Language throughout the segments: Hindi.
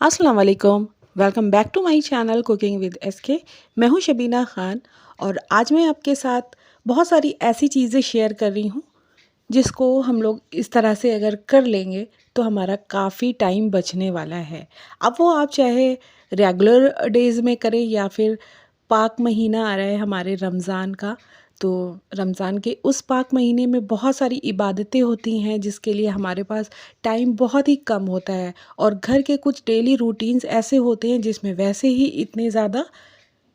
अस्सलाम वालेकुम। Welcome back to my channel cooking with SK. मैं हूं शबीना ख़ान और आज मैं आपके साथ बहुत सारी ऐसी चीज़ें शेयर कर रही हूं जिसको हम लोग इस तरह से अगर कर लेंगे तो हमारा काफ़ी टाइम बचने वाला है। अब वो आप चाहे रेगुलर डेज़ में करें या फिर पाक महीना आ रहा है हमारे रमज़ान का, तो रमज़ान के उस पाक महीने में बहुत सारी इबादतें होती हैं जिसके लिए हमारे पास टाइम बहुत ही कम होता है और घर के कुछ डेली रूटीन्स ऐसे होते हैं जिसमें वैसे ही इतने ज़्यादा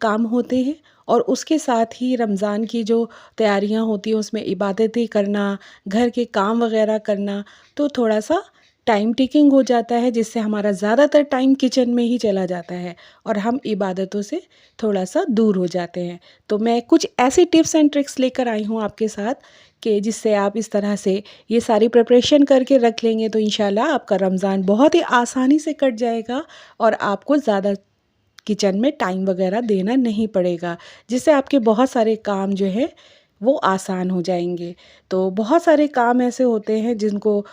काम होते हैं और उसके साथ ही रमज़ान की जो तैयारियां होती हैं उसमें इबादतें करना, घर के काम वगैरह करना, तो थोड़ा सा टाइम टेकिंग हो जाता है जिससे हमारा ज़्यादातर टाइम किचन में ही चला जाता है और हम इबादतों से थोड़ा सा दूर हो जाते हैं। तो मैं कुछ ऐसी टिप्स एंड ट्रिक्स लेकर आई हूँ आपके साथ कि जिससे आप इस तरह से ये सारी प्रिपरेशन करके रख लेंगे तो इंशाल्लाह आपका रमज़ान बहुत ही आसानी से कट जाएगा और आपको ज़्यादा किचन में टाइम वगैरह देना नहीं पड़ेगा, जिससे आपके बहुत सारे काम जो है वो आसान हो जाएंगे। तो बहुत सारे काम ऐसे होते हैं जिनको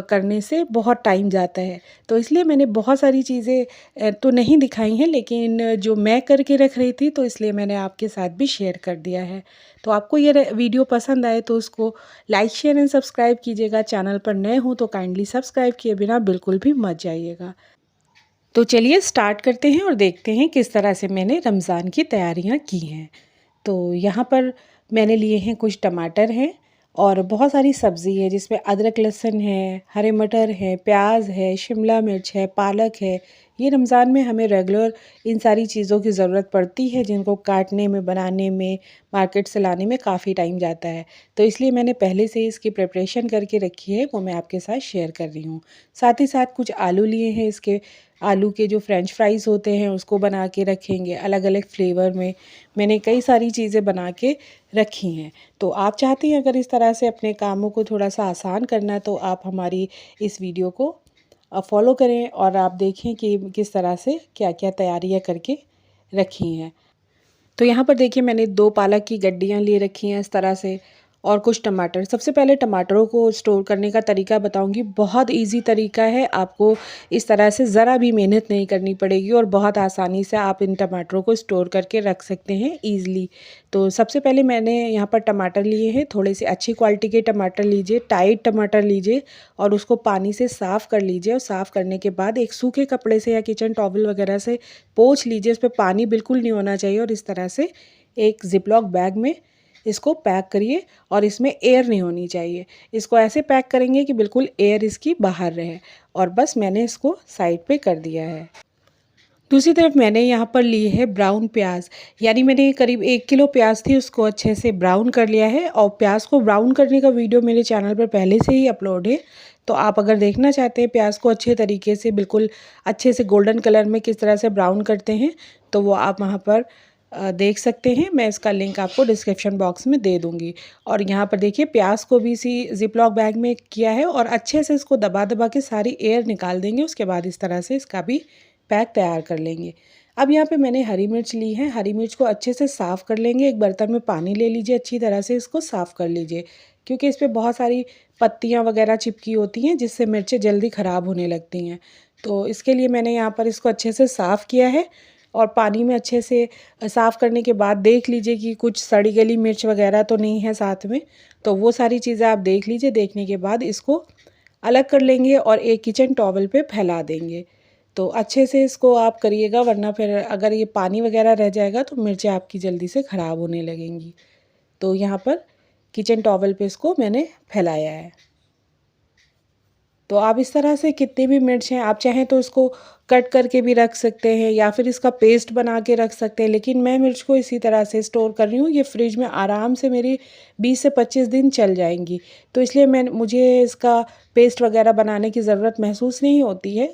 करने से बहुत टाइम जाता है, तो इसलिए मैंने बहुत सारी चीज़ें तो नहीं दिखाई हैं, लेकिन जो मैं करके रख रही थी तो इसलिए मैंने आपके साथ भी शेयर कर दिया है। तो आपको ये वीडियो पसंद आए तो उसको लाइक शेयर एंड सब्सक्राइब कीजिएगा। चैनल पर नए हो तो काइंडली सब्सक्राइब किए बिना बिल्कुल भी मत जाइएगा। तो चलिए स्टार्ट करते हैं और देखते हैं किस तरह से मैंने रमज़ान की तैयारियां की हैं। तो यहाँ पर मैंने लिए हैं कुछ टमाटर हैं और बहुत सारी सब्ज़ी है जिसमें अदरक लहसुन है, हरे मटर है, प्याज है, शिमला मिर्च है, पालक है। ये रमज़ान में हमें रेगुलर इन सारी चीज़ों की ज़रूरत पड़ती है जिनको काटने में, बनाने में, मार्केट से लाने में काफ़ी टाइम जाता है। तो इसलिए मैंने पहले से इसकी प्रिपरेशन करके रखी है, वो मैं आपके साथ शेयर कर रही हूँ। साथ ही साथ कुछ आलू लिए हैं, इसके आलू के जो फ्रेंच फ्राइज़ होते हैं उसको बना के रखेंगे अलग अलग फ्लेवर में। मैंने कई सारी चीज़ें बना के रखी हैं। तो आप चाहती हैं अगर इस तरह से अपने कामों को थोड़ा सा आसान करना है तो आप हमारी इस वीडियो को फॉलो करें और आप देखें कि किस तरह से क्या क्या तैयारियां करके रखी हैं। तो यहाँ पर देखिए मैंने 2 पालक की गड्डियाँ ले रखी हैं इस तरह से और कुछ टमाटर। सबसे पहले टमाटरों को स्टोर करने का तरीका बताऊँगी। बहुत ईज़ी तरीका है, आपको इस तरह से ज़रा भी मेहनत नहीं करनी पड़ेगी और बहुत आसानी से आप इन टमाटरों को स्टोर करके रख सकते हैं ईज़िली। तो सबसे पहले मैंने यहाँ पर टमाटर लिए हैं, थोड़े से अच्छी क्वालिटी के टमाटर लीजिए, टाइट टमाटर लीजिए और उसको पानी से साफ़ कर लीजिए और साफ़ करने के बाद एक सूखे कपड़े से या किचन टॉवल वगैरह से पोंछ लीजिए। इस पे पानी बिल्कुल नहीं होना चाहिए और इस तरह से एक ज़िपलॉक बैग में इसको पैक करिए और इसमें एयर नहीं होनी चाहिए। इसको ऐसे पैक करेंगे कि बिल्कुल एयर इसकी बाहर रहे और बस मैंने इसको साइड पे कर दिया है। दूसरी तरफ मैंने यहाँ पर ली है ब्राउन प्याज, यानी मैंने करीब 1 किलो प्याज थी उसको अच्छे से ब्राउन कर लिया है और प्याज को ब्राउन करने का वीडियो मेरे चैनल पर पहले से ही अपलोड है। तो आप अगर देखना चाहते हैं प्याज को अच्छे तरीके से बिल्कुल अच्छे से गोल्डन कलर में किस तरह से ब्राउन करते हैं तो वो आप वहाँ पर देख सकते हैं। मैं इसका लिंक आपको डिस्क्रिप्शन बॉक्स में दे दूँगी। और यहाँ पर देखिए प्याज को भी इसी ज़िपलॉक बैग में किया है और अच्छे से इसको दबा दबा के सारी एयर निकाल देंगे। उसके बाद इस तरह से इसका भी पैक तैयार कर लेंगे। अब यहाँ पे मैंने हरी मिर्च ली है, हरी मिर्च को अच्छे से साफ़ कर लेंगे। एक बर्तन में पानी ले लीजिए, अच्छी तरह से इसको साफ़ कर लीजिए क्योंकि इस पे बहुत सारी पत्तियाँ वगैरह चिपकी होती हैं जिससे मिर्चें जल्दी ख़राब होने लगती हैं। तो इसके लिए मैंने यहाँ पर इसको अच्छे से साफ़ किया है और पानी में अच्छे से साफ़ करने के बाद देख लीजिए कि कुछ सड़ी गली मिर्च वगैरह तो नहीं है साथ में। तो वो सारी चीज़ें आप देख लीजिए। देखने के बाद इसको अलग कर लेंगे और एक किचन टॉवल पे फैला देंगे। तो अच्छे से इसको आप करिएगा वरना फिर अगर ये पानी वगैरह रह जाएगा तो मिर्चें आपकी जल्दी से ख़राब होने लगेंगी। तो यहाँ पर किचन टॉवल पे इसको मैंने फैलाया है। तो आप इस तरह से कितनी भी मिर्च हैं आप चाहें तो इसको कट करके भी रख सकते हैं या फिर इसका पेस्ट बना के रख सकते हैं, लेकिन मैं मिर्च को इसी तरह से स्टोर कर रही हूँ। ये फ्रिज में आराम से मेरी 20 से 25 दिन चल जाएंगी, तो इसलिए मुझे इसका पेस्ट वगैरह बनाने की ज़रूरत महसूस नहीं होती है।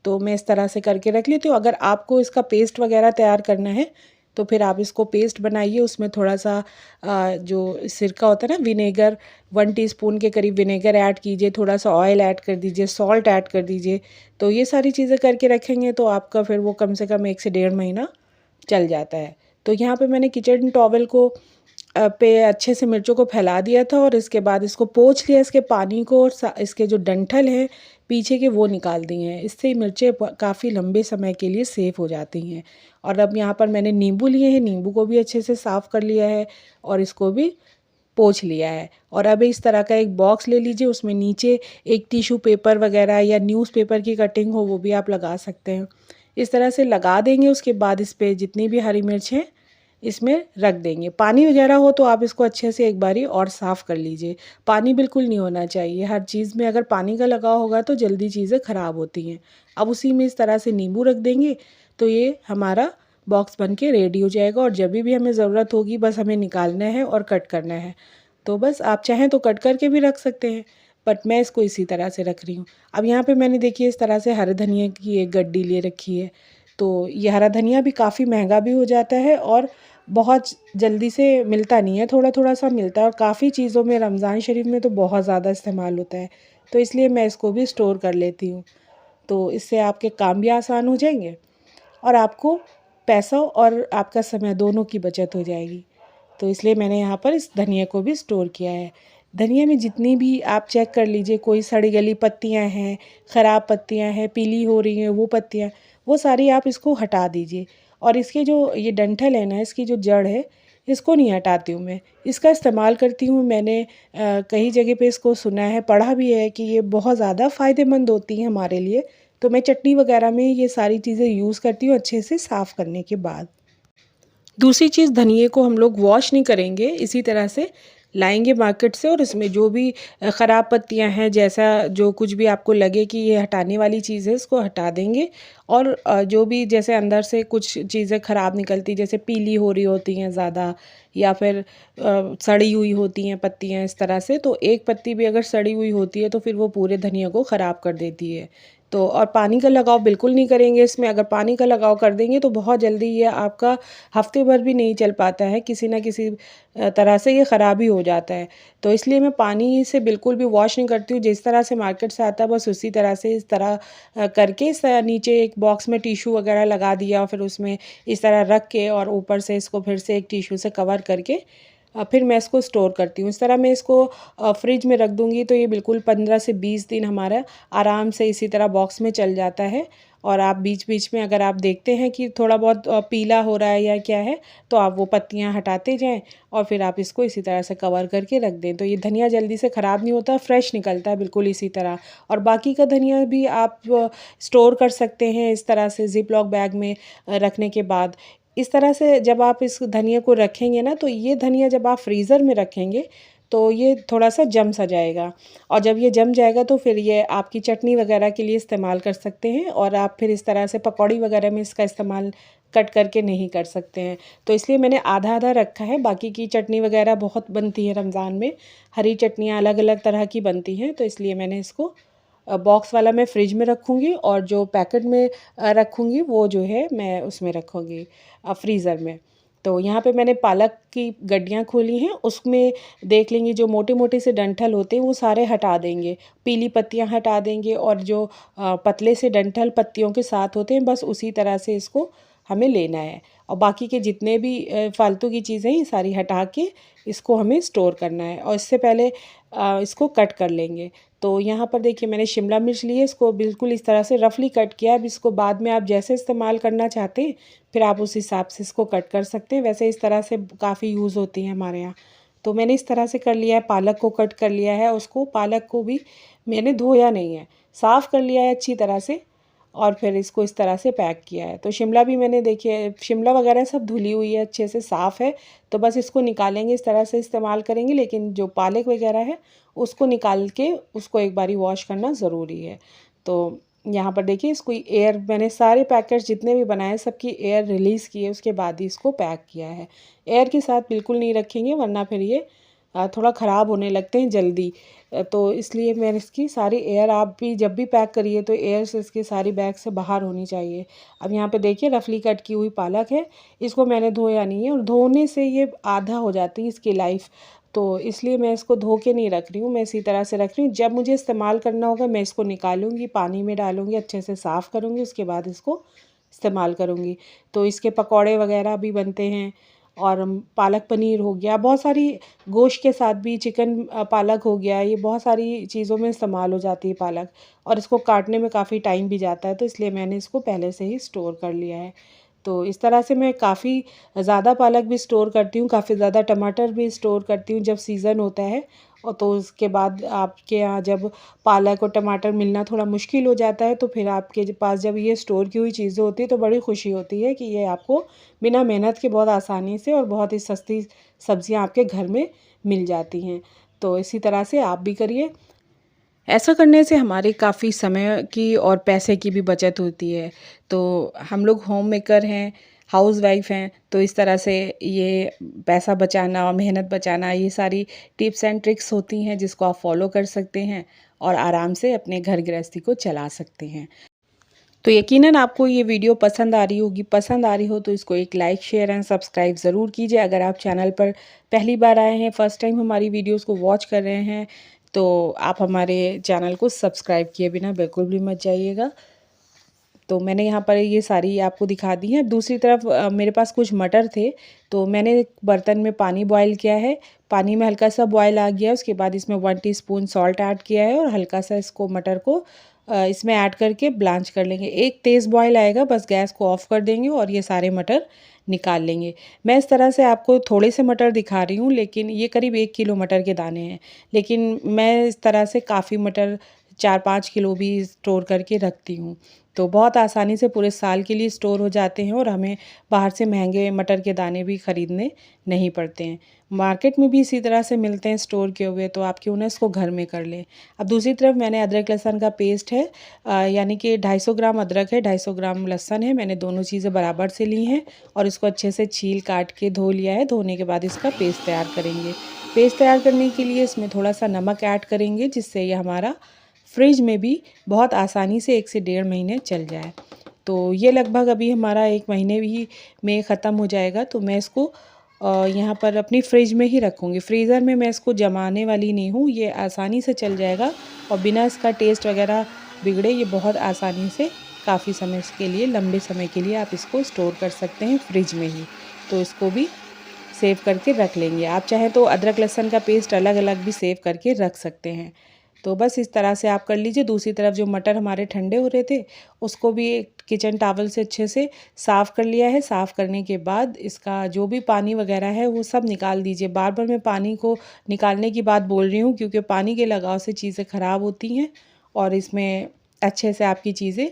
तो मैं इस तरह से करके रख लेती हूँ। अगर आपको इसका पेस्ट वगैरह तैयार करना है तो फिर आप इसको पेस्ट बनाइए। उसमें थोड़ा सा जो सिरका होता है ना, विनेगर 1 टीस्पून के करीब विनेगर ऐड कीजिए, थोड़ा सा ऑयल ऐड कर दीजिए, सॉल्ट ऐड कर दीजिए। तो ये सारी चीज़ें करके रखेंगे तो आपका फिर वो कम से कम 1 से 1.5 महीना चल जाता है। तो यहाँ पे मैंने किचन टॉवल को पे अच्छे से मिर्चों को फैला दिया था और इसके बाद इसको पोंछ लिया, इसके पानी को, और इसके जो डंठल हैं पीछे के वो निकाल दिए हैं। इससे मिर्चें काफ़ी लंबे समय के लिए सेफ़ हो जाती हैं। और अब यहाँ पर मैंने नींबू लिए हैं, नींबू को भी अच्छे से साफ़ कर लिया है और इसको भी पोंछ लिया है। और अब इस तरह का एक बॉक्स ले लीजिए, उसमें नीचे एक टिश्यू पेपर वगैरह या न्यूज़पेपर की कटिंग हो वो भी आप लगा सकते हैं। इस तरह से लगा देंगे, उसके बाद इस पे जितनी भी हरी मिर्च हैं इसमें रख देंगे। पानी वगैरह हो तो आप इसको अच्छे से एक बारी और साफ़ कर लीजिए। पानी बिल्कुल नहीं होना चाहिए, हर चीज़ में अगर पानी का लगाव होगा तो जल्दी चीज़ें ख़राब होती हैं। अब उसी में इस तरह से नींबू रख देंगे तो ये हमारा बॉक्स बन के रेडी हो जाएगा। और जब भी हमें ज़रूरत होगी बस हमें निकालना है और कट करना है। तो बस आप चाहें तो कट करके भी रख सकते हैं, बट मैं इसको इसी तरह से रख रही हूँ। अब यहाँ पे मैंने देखिए इस तरह से हरे धनिया की एक गड्डी ले रखी है। तो ये हरा धनिया भी काफ़ी महंगा भी हो जाता है और बहुत जल्दी से मिलता नहीं है, थोड़ा थोड़ा सा मिलता है। और काफ़ी चीज़ों में रमज़ान शरीफ में तो बहुत ज़्यादा इस्तेमाल होता है, तो इसलिए मैं इसको भी स्टोर कर लेती हूँ। तो इससे आपके काम भी आसान हो जाएंगे और आपको पैसा और आपका समय दोनों की बचत हो जाएगी। तो इसलिए मैंने यहाँ पर इस धनिया को भी स्टोर किया है। धनिया में जितनी भी आप चेक कर लीजिए, कोई सड़ी गली पत्तियाँ हैं, ख़राब पत्तियाँ हैं, पीली हो रही हैं वो पत्तियाँ, वो सारी आप इसको हटा दीजिए। और इसके जो ये डंठल है ना, इसकी जो जड़ है, इसको नहीं हटाती हूँ मैं, इसका इस्तेमाल करती हूँ। मैंने कई जगह पे इसको सुना है, पढ़ा भी है कि ये बहुत ज़्यादा फ़ायदेमंद होती हैं हमारे लिए। तो मैं चटनी वगैरह में ये सारी चीज़ें यूज़ करती हूँ अच्छे से साफ़ करने के बाद। दूसरी चीज़, धनिए को हम लोग वॉश नहीं करेंगे, इसी तरह से लाएंगे मार्केट से और इसमें जो भी ख़राब पत्तियां हैं, जैसा जो कुछ भी आपको लगे कि ये हटाने वाली चीज़ है, इसको हटा देंगे। और जो भी जैसे अंदर से कुछ चीज़ें ख़राब निकलती, जैसे पीली हो रही होती हैं ज़्यादा या फिर सड़ी हुई होती हैं पत्तियां इस तरह से, तो एक पत्ती भी अगर सड़ी हुई होती है तो फिर वो पूरे धनिया को ख़राब कर देती है। तो और पानी का लगाव बिल्कुल नहीं करेंगे इसमें। अगर पानी का लगाव कर देंगे तो बहुत जल्दी ये आपका हफ्ते भर भी नहीं चल पाता है, किसी ना किसी तरह से ये ख़राब ही हो जाता है। तो इसलिए मैं पानी से बिल्कुल भी वॉश नहीं करती हूँ, जिस तरह से मार्केट से आता है बस उसी तरह से इस तरह करके इस नीचे एक बॉक्स में टिश्यू वगैरह लगा दिया, फिर उसमें इस तरह रख के और ऊपर से इसको फिर से एक टिश्यू से कवर करके फिर मैं इसको स्टोर करती हूँ। इस तरह मैं इसको फ्रिज में रख दूँगी तो ये बिल्कुल 15 से 20 दिन हमारा आराम से इसी तरह बॉक्स में चल जाता है। और आप बीच बीच में अगर आप देखते हैं कि थोड़ा बहुत पीला हो रहा है या क्या है, तो आप वो पत्तियां हटाते जाएं और फिर आप इसको इसी तरह से कवर करके रख दें। तो ये धनिया जल्दी से ख़राब नहीं होता, फ्रेश निकलता है बिल्कुल इसी तरह। और बाकी का धनिया भी आप स्टोर कर सकते हैं इस तरह से ज़िप लॉक बैग में रखने के बाद। इस तरह से जब आप इस धनिया को रखेंगे ना, तो ये धनिया जब आप फ्रीज़र में रखेंगे तो ये थोड़ा सा जम सा जाएगा। और जब ये जम जाएगा तो फिर ये आपकी चटनी वगैरह के लिए इस्तेमाल कर सकते हैं। और आप फिर इस तरह से पकौड़ी वगैरह में इसका इस्तेमाल कट करके नहीं कर सकते हैं। तो इसलिए मैंने आधा आधा रखा है। बाकी की चटनी वगैरह बहुत बनती है रमज़ान में, हरी चटनियाँ अलग अलग तरह की बनती हैं, तो इसलिए मैंने इसको बॉक्स वाला मैं फ्रिज में रखूँगी और जो पैकेट में रखूँगी वो जो है मैं उसमें रखूँगी फ्रीज़र में। तो यहाँ पे मैंने पालक की गड्डियाँ खोली हैं, उसमें देख लेंगे जो मोटे मोटे से डंठल होते हैं वो सारे हटा देंगे, पीली पत्तियाँ हटा देंगे और जो पतले से डंठल पत्तियों के साथ होते हैं बस उसी तरह से इसको हमें लेना है। और बाकी के जितने भी फालतू की चीज़ें ये सारी हटा के इसको हमें स्टोर करना है। और इससे पहले इसको कट कर लेंगे। तो यहाँ पर देखिए मैंने शिमला मिर्च ली है, इसको बिल्कुल इस तरह से रफली कट किया। अब इसको बाद में आप जैसे इस्तेमाल करना चाहते हैं फिर आप उस हिसाब से इसको कट कर सकते हैं। वैसे इस तरह से काफ़ी यूज़ होती हैं हमारे यहाँ। तो मैंने इस तरह से कर लिया है, पालक को कट कर लिया है। उसको पालक को भी मैंने धोया नहीं है, साफ़ कर लिया है अच्छी तरह से और फिर इसको इस तरह से पैक किया है। तो शिमला भी मैंने देखिए शिमला वगैरह सब धुली हुई है, अच्छे से साफ़ है। तो बस इसको निकालेंगे, इस तरह से इस्तेमाल करेंगे। लेकिन जो पालक वगैरह है उसको निकाल के उसको एक बारी वॉश करना ज़रूरी है। तो यहाँ पर देखिए इसको एयर, मैंने सारे पैकेट्स जितने भी बनाए सबकी एयर रिलीज़ की है, उसके बाद ही इसको पैक किया है। एयर के साथ बिल्कुल नहीं रखेंगे वरना फिर ये थोड़ा ख़राब होने लगते हैं जल्दी। तो इसलिए मैंने इसकी सारी एयर, आप भी जब भी पैक करिए तो एयर से इसकी सारी बैग से बाहर होनी चाहिए। अब यहाँ पे देखिए रफली कट की हुई पालक है, इसको मैंने धोया नहीं है और धोने से ये आधा हो जाती है इसकी लाइफ। तो इसलिए मैं इसको धो के नहीं रख रही हूँ, मैं इसी तरह से रख रही हूँ। जब मुझे इस्तेमाल करना होगा मैं इसको निकालूंगी, पानी में डालूंगी, अच्छे से साफ़ करूँगी, उसके बाद इसको इस्तेमाल करूँगी। तो इसके पकौड़े वगैरह भी बनते हैं और पालक पनीर हो गया, बहुत सारी गोश्त के साथ भी चिकन पालक हो गया, ये बहुत सारी चीज़ों में इस्तेमाल हो जाती है पालक। और इसको काटने में काफ़ी टाइम भी जाता है, तो इसलिए मैंने इसको पहले से ही स्टोर कर लिया है। तो इस तरह से मैं काफ़ी ज़्यादा पालक भी स्टोर करती हूँ, काफ़ी ज़्यादा टमाटर भी स्टोर करती हूँ जब सीज़न होता है। और तो उसके बाद आपके यहाँ जब पालक और टमाटर मिलना थोड़ा मुश्किल हो जाता है, तो फिर आपके पास जब ये स्टोर की हुई चीज़ें होती हैं तो बड़ी खुशी होती है कि ये आपको बिना मेहनत के बहुत आसानी से और बहुत ही सस्ती सब्जियां आपके घर में मिल जाती हैं। तो इसी तरह से आप भी करिए। ऐसा करने से हमारे काफ़ी समय की और पैसे की भी बचत होती है। तो हम लोग होम मेकर हैं, हाउसवाइफ हैं, तो इस तरह से ये पैसा बचाना और मेहनत बचाना, ये सारी टिप्स एंड ट्रिक्स होती हैं जिसको आप फॉलो कर सकते हैं और आराम से अपने घर गृहस्थी को चला सकते हैं। तो यकीनन आपको ये वीडियो पसंद आ रही होगी। पसंद आ रही हो तो इसको एक लाइक, शेयर एंड सब्सक्राइब ज़रूर कीजिए। अगर आप चैनल पर पहली बार आए हैं, फर्स्ट टाइम हमारी वीडियोस को वॉच कर रहे हैं, तो आप हमारे चैनल को सब्सक्राइब किए बिना बिल्कुल भी मत जाइएगा। तो मैंने यहाँ पर ये सारी आपको दिखा दी है। दूसरी तरफ मेरे पास कुछ मटर थे, तो मैंने एक बर्तन में पानी बॉयल किया है। पानी में हल्का सा बॉयल आ गया, उसके बाद इसमें 1 टीस्पून सॉल्ट ऐड किया है और हल्का सा इसको मटर को इसमें ऐड करके ब्लांच कर लेंगे। एक तेज़ बॉयल आएगा, बस गैस को ऑफ़ कर देंगे और ये सारे मटर निकाल लेंगे। मैं इस तरह से आपको थोड़े से मटर दिखा रही हूँ, लेकिन ये करीब 1 किलो मटर के दाने हैं। लेकिन मैं इस तरह से काफ़ी मटर 4-5 किलो भी स्टोर करके रखती हूँ। तो बहुत आसानी से पूरे साल के लिए स्टोर हो जाते हैं और हमें बाहर से महंगे मटर के दाने भी ख़रीदने नहीं पड़ते हैं। मार्केट में भी इसी तरह से मिलते हैं स्टोर किए हुए, तो आप क्यों ना इसको घर में कर लें। अब दूसरी तरफ मैंने अदरक लहसुन का पेस्ट है, यानी कि 250 ग्राम अदरक है, 250 ग्राम लहसुन है। मैंने दोनों चीज़ें बराबर से ली हैं और इसको अच्छे से छील काट के धो लिया है। धोने के बाद इसका पेस्ट तैयार करेंगे। पेस्ट तैयार करने के लिए इसमें थोड़ा सा नमक ऐड करेंगे, जिससे ये हमारा फ्रिज में भी बहुत आसानी से 1 से 1.5 महीने चल जाए। तो ये लगभग अभी हमारा 1 महीने भी में ख़त्म हो जाएगा। तो मैं इसको यहाँ पर अपनी फ्रिज में ही रखूँगी। फ्रीज़र में मैं इसको जमाने वाली नहीं हूँ, ये आसानी से चल जाएगा और बिना इसका टेस्ट वगैरह बिगड़े ये बहुत आसानी से काफ़ी समय के लिए, लंबे समय के लिए आप इसको स्टोर कर सकते हैं फ्रिज में ही। तो इसको भी सेव करके रख लेंगे। आप चाहें तो अदरक लहसुन का पेस्ट अलग अलग भी सेव करके रख सकते हैं। तो बस इस तरह से आप कर लीजिए। दूसरी तरफ जो मटर हमारे ठंडे हो रहे थे, उसको भी एक किचन टॉवल से अच्छे से साफ़ कर लिया है। साफ़ करने के बाद इसका जो भी पानी वगैरह है वो सब निकाल दीजिए। बार बार मैं पानी को निकालने की बात बोल रही हूँ, क्योंकि पानी के लगाव से चीज़ें ख़राब होती हैं और इसमें अच्छे से आपकी चीज़ें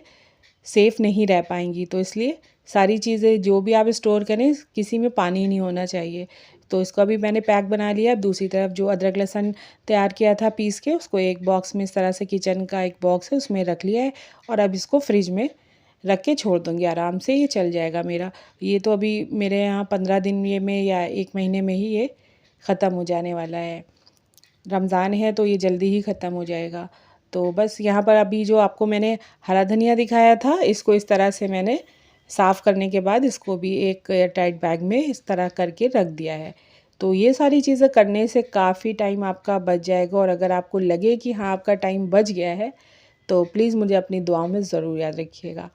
सेफ़ नहीं रह पाएंगी। तो इसलिए सारी चीज़ें जो भी आप स्टोर करें, किसी में पानी नहीं होना चाहिए। तो इसका भी मैंने पैक बना लिया। अब दूसरी तरफ जो अदरक लहसुन तैयार किया था पीस के, उसको एक बॉक्स में, इस तरह से किचन का एक बॉक्स है उसमें रख लिया है और अब इसको फ्रिज में रख के छोड़ दूँगी। आराम से ये चल जाएगा मेरा। ये तो अभी मेरे यहाँ 15 दिन ये में या 1 महीने में ही ये ख़त्म हो जाने वाला है। रमज़ान है तो ये जल्दी ही ख़त्म हो जाएगा। तो बस यहाँ पर अभी जो आपको मैंने हरा धनिया दिखाया था, इसको इस तरह से मैंने साफ़ करने के बाद इसको भी एक एयर टाइट बैग में इस तरह करके रख दिया है। तो ये सारी चीज़ें करने से काफ़ी टाइम आपका बच जाएगा और अगर आपको लगे कि हाँ आपका टाइम बच गया है, तो प्लीज़ मुझे अपनी दुआओं में ज़रूर याद रखिएगा।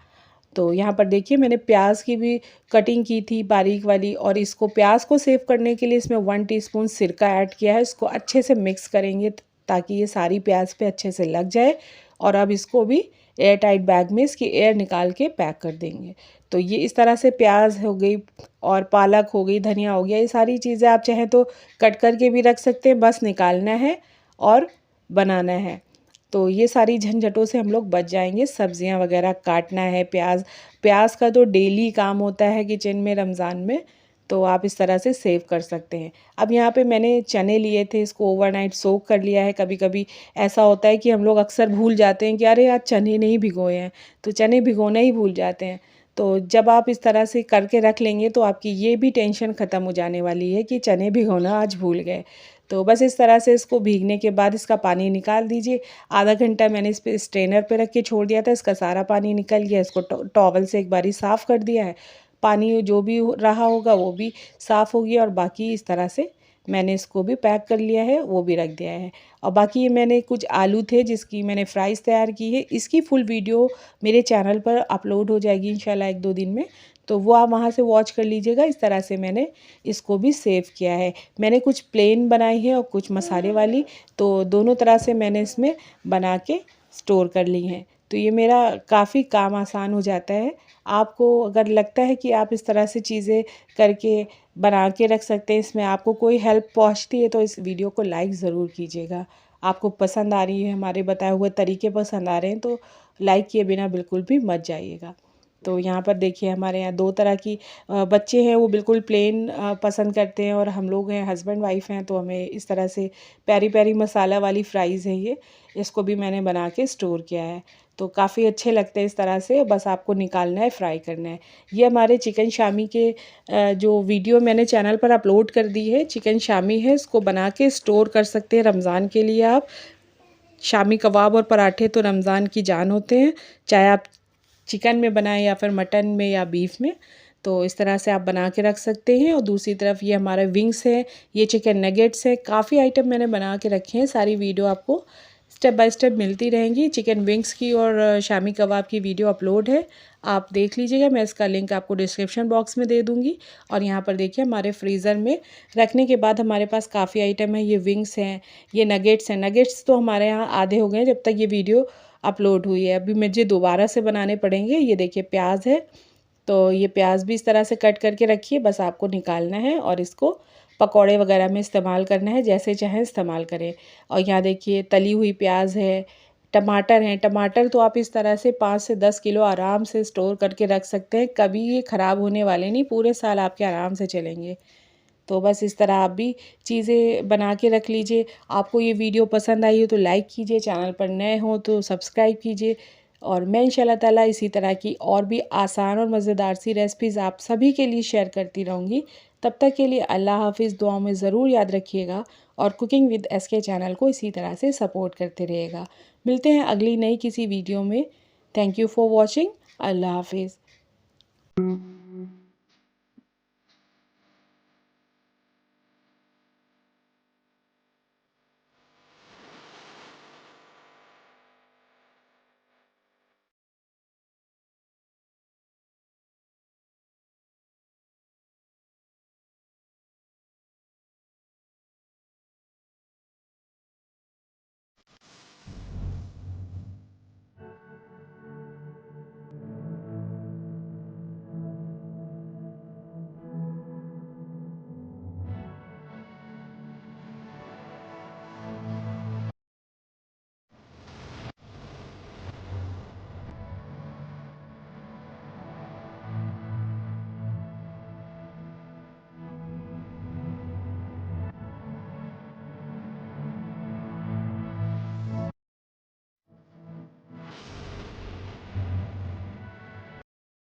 तो यहाँ पर देखिए मैंने प्याज की भी कटिंग की थी बारीक वाली, और इसको प्याज को सेव करने के लिए इसमें 1 टीस्पून सिरका ऐड किया है। इसको अच्छे से मिक्स करेंगे ताकि ये सारी प्याज पे अच्छे से लग जाए। और अब इसको भी एयर टाइट बैग में इसकी एयर निकाल के पैक कर देंगे। तो ये इस तरह से प्याज हो गई और पालक हो गई, धनिया हो गया, ये सारी चीज़ें आप चाहें तो कट करके भी रख सकते हैं, बस निकालना है और बनाना है। तो ये सारी झंझटों से हम लोग बच जाएंगे। सब्जियां वगैरह काटना है, प्याज का तो डेली काम होता है किचन में रमज़ान में, तो आप इस तरह से सेव कर सकते हैं। अब यहाँ पे मैंने चने लिए थे, इसको ओवरनाइट सोक कर लिया है। कभी कभी ऐसा होता है कि हम लोग अक्सर भूल जाते हैं कि अरे आज चने नहीं भिगोए हैं, तो चने भिगोना ही भूल जाते हैं। तो जब आप इस तरह से करके रख लेंगे तो आपकी ये भी टेंशन ख़त्म हो जाने वाली है कि चने भिगोना आज भूल गए। तो बस इस तरह से इसको भीगने के बाद इसका पानी निकाल दीजिए। आधा घंटा मैंने इस पे स्ट्रेनर पे रख के छोड़ दिया था, इसका सारा पानी निकल गया। इसको टॉवल से एक बारी साफ़ कर दिया है। पानी जो भी रहा होगा वो भी साफ़ हो गया और बाकी इस तरह से मैंने इसको भी पैक कर लिया है, वो भी रख दिया है। और बाकी ये मैंने कुछ आलू थे जिसकी मैंने फ्राइज़ तैयार की है, इसकी फुल वीडियो मेरे चैनल पर अपलोड हो जाएगी इंशाल्लाह 1-2 दिन में, तो वो आप वहाँ से वॉच कर लीजिएगा। इस तरह से मैंने इसको भी सेव किया है। मैंने कुछ प्लेन बनाई है और कुछ मसाले वाली, तो दोनों तरह से मैंने इसमें बना के स्टोर कर ली हैं। तो ये मेरा काफ़ी काम आसान हो जाता है। आपको अगर लगता है कि आप इस तरह से चीज़ें करके बना के रख सकते हैं, इसमें आपको कोई हेल्प पहुंचती है, तो इस वीडियो को लाइक ज़रूर कीजिएगा। आपको पसंद आ रही है, हमारे बताए हुए तरीके पसंद आ रहे हैं, तो लाइक किए बिना बिल्कुल भी मत जाइएगा। तो यहाँ पर देखिए हमारे यहाँ 2 तरह की बच्चे हैं, वो बिल्कुल प्लेन पसंद करते हैं, और हम लोग हैं हस्बैंड वाइफ हैं, तो हमें इस तरह से पेरी पेरी मसाला वाली फ्राइज़ है ये, इसको भी मैंने बना के स्टोर किया है। तो काफ़ी अच्छे लगते हैं इस तरह से, बस आपको निकालना है, फ्राई करना है। ये हमारे चिकन शामी के जो वीडियो मैंने चैनल पर अपलोड कर दी है, चिकन शामी है, इसको बना के स्टोर कर सकते हैं रमज़ान के लिए आप। शामी कबाब और पराठे तो रमज़ान की जान होते हैं, चाहे आप चिकन में बनाएं या फिर मटन में या बीफ में। तो इस तरह से आप बना के रख सकते हैं। और दूसरी तरफ ये हमारे विंग्स हैं, ये चिकन नगेट्स हैं, काफ़ी आइटम मैंने बना के रखे हैं। सारी वीडियो आपको स्टेप बाय स्टेप मिलती रहेंगी। चिकन विंग्स की और शामी कबाब की वीडियो अपलोड है, आप देख लीजिएगा। मैं इसका लिंक आपको डिस्क्रिप्शन बॉक्स में दे दूँगी। और यहाँ पर देखिए हमारे फ्रीज़र में रखने के बाद हमारे पास काफ़ी आइटम है। ये विंग्स हैं, ये नगेट्स हैं। नगेट्स तो हमारे यहाँ आधे हो गए हैं जब तक ये वीडियो अपलोड हुई है, अभी मुझे दोबारा से बनाने पड़ेंगे। ये देखिए प्याज है, तो ये प्याज भी इस तरह से कट करके रखिए, बस आपको निकालना है और इसको पकौड़े वगैरह में इस्तेमाल करना है, जैसे चाहें इस्तेमाल करें। और यहाँ देखिए तली हुई प्याज है, टमाटर हैं। टमाटर तो आप इस तरह से 5 से 10 किलो आराम से स्टोर करके रख सकते हैं, कभी ये ख़राब होने वाले नहीं, पूरे साल आपके आराम से चलेंगे। तो बस इस तरह आप भी चीज़ें बना के रख लीजिए। आपको ये वीडियो पसंद आई हो तो लाइक कीजिए, चैनल पर नए हो तो सब्सक्राइब कीजिए। और मैं इंशाल्लाह ताला इसी तरह की और भी आसान और मज़ेदार सी रेसिपीज़ आप सभी के लिए शेयर करती रहूँगी। तब तक के लिए अल्लाह हाफ़िज़, दुआओं में ज़रूर याद रखिएगा, और कुकिंग विद एसके चैनल को इसी तरह से सपोर्ट करते रहिएगा। मिलते हैं अगली नई किसी वीडियो में। Thank you for watching. अल्लाह हाफ़िज़।